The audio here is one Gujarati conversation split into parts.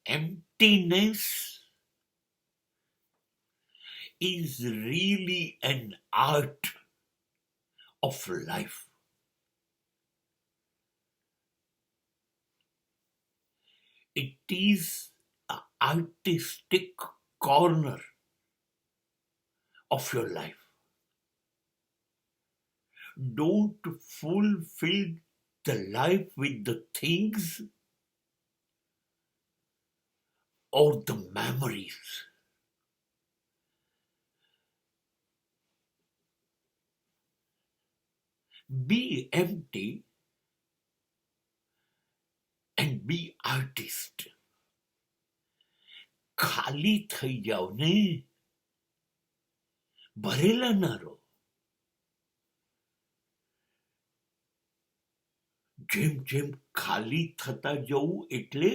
emptiness is really an art of life. It is an artistic corner of your life. Don't fulfill the life with the things or the memories. Be empty and be artist. ખાલી થઈ જાઓ ને, ભરેલા ના રહો. જેમ જેમ ખાલી થતા જવું એટલે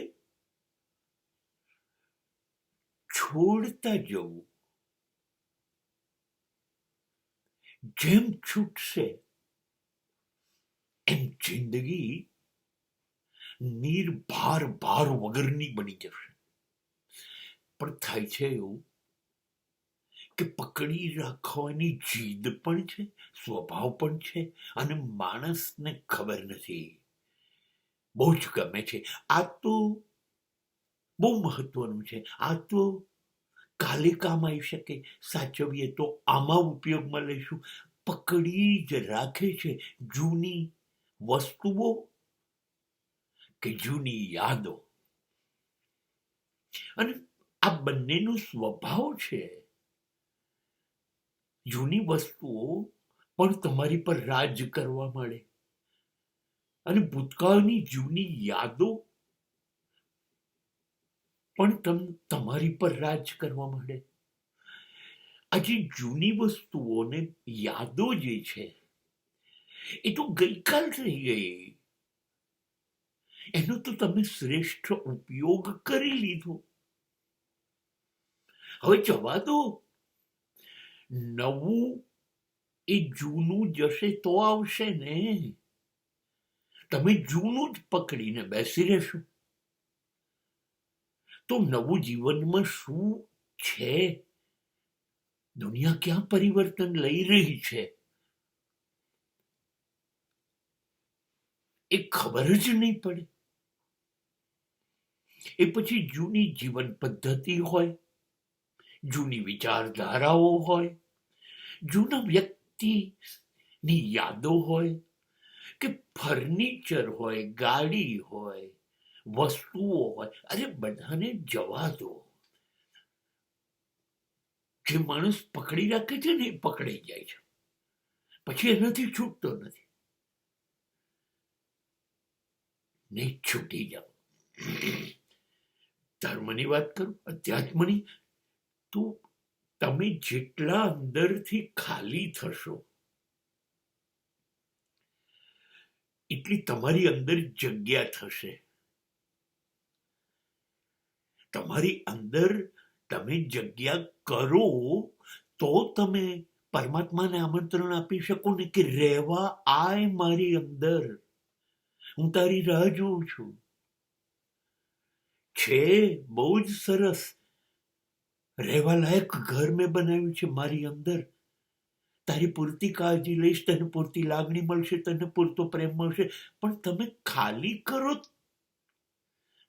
છોડતા જવું. જેમ છૂટશે એમ જિંદગી નિર્ભાર ભાર વગરની બની જશે. પણ થાય છે એવું કે પકડી રાખવાની જીદ પણ છે, સ્વભાવ પણ છે, અને માણસને ખબર નથી. બહુ જ ગમે છે, આ તો બહુ મહત્વનું છે, આ તો કાલે કામ આવી શકે, સાચવીએ તો આમાં ઉપયોગમાં લઈશું. પકડી જ રાખે છે જૂની વસ્તુઓ કે જૂની યાદો. અને આ બંનેનો સ્વભાવ છે. જૂની વસ્તુઓ પણ તમારી પર રાજ કરવા માંડે, અને ભૂતકાળની જૂની યાદો પણ તમારી પર રાજ કરવા માંડે. આજે જૂની વસ્તુઓને યાદો જે છે એ તો ગઈકાલ થઈ ગઈ. એનો તો તમે શ્રેષ્ઠ ઉપયોગ કરી લીધો. હવે જવા દો. નવું એ જૂનું જશે તો આવશે ને. તમે જૂનું જ પકડીને બેસી રહેશો તો નવું જીવનમાં શું છે, દુનિયા ક્યાં પરિવર્તન લઈ રહી છે એ ખબર જ નહીં પડે. એ પછી જૂની જીવન પદ્ધતિ હોય, જૂની વિચારધારાઓ હોય, જૂના વ્યક્તિની યાદો હોય, કે ફર્નિચર હોય, ગાડી હોય, વસ્તુઓ હોય. અરે બધાને જવા દો. જે માણસ પકડી રાખે છે ને એ પકડાઈ જાય છે, પછી એનાથી છૂટતો નથી. નહીં છૂટી જાઓ. ધર્મની વાત કરું, અધ્યાત્મની, તો તમે જેટલા અંદરથી ખાલી થશો એટલી તમારી અંદર જગ્યા થશે. તમારી અંદર તમે જગ્યા કરો તો તમે પરમાત્માને આમંત્રણ આપી શકો ને કે રહેવા આય મારી અંદર, હું તારી રાહ જોઉં છું. છે બહુ જ સરસ, રહેવા લાયક ઘર મેં બનાવ્યું છે મારી અંદર. તારી પૂરતી કાળજી લઈશ, તને પૂરતી લાગણી મળશે, તને પૂરતો પ્રેમ મળશે. પણ તમે ખાલી કરો,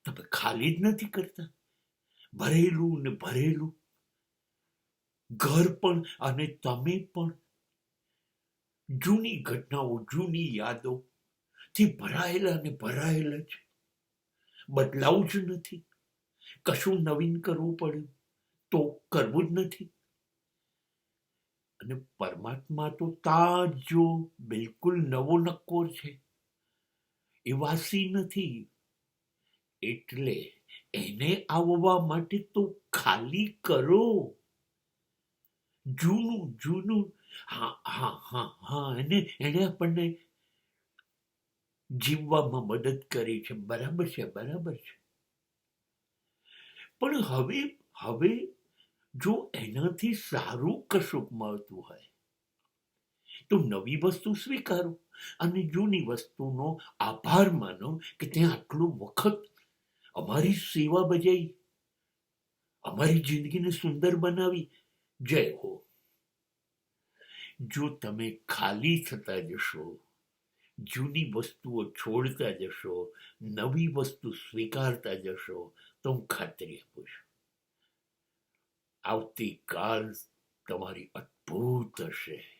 તમે ખાલી જ નથી કરતા. ભરેલું ને ભરેલું ઘર પણ અને તમે પણ જૂની ઘટનાઓ, જૂની યાદો થી ભરાયેલા ને ભરાયેલા છે. બદલાવું જ નથી. કશું નવીન કરવું પડ્યું તો કરવું જ નથી. અને પરમાત્મા તો તાજો બિલકુલ નવો નક્કોર છે, એ વાસી નથી. એટલે એને આવવા માટે તો ખાલી કરો. જૂનું જૂનું, હા હા હા હા, એને આપણને જીવવામાં મદદ કરી છે. બરાબર છે, બરાબર છે. પણ હવે જો એનાથી સારું કશુંક મળતું હોય તો નવી વસ્તુ સ્વીકારો અને જૂની વસ્તુનો આભાર માનો કે ત્યાં આટલું વખત અમારી સેવા બજાવી, અમારી જિંદગીને સુંદર બનાવી. જય હો. જો તમે ખાલી થતા જશો, જૂની વસ્તુઓ છોડતા જશો, નવી વસ્તુ સ્વીકારતા જશો, તો હું ખાતરી આપું છું આવતીકાલ તમારી અદ્ભુત હશે.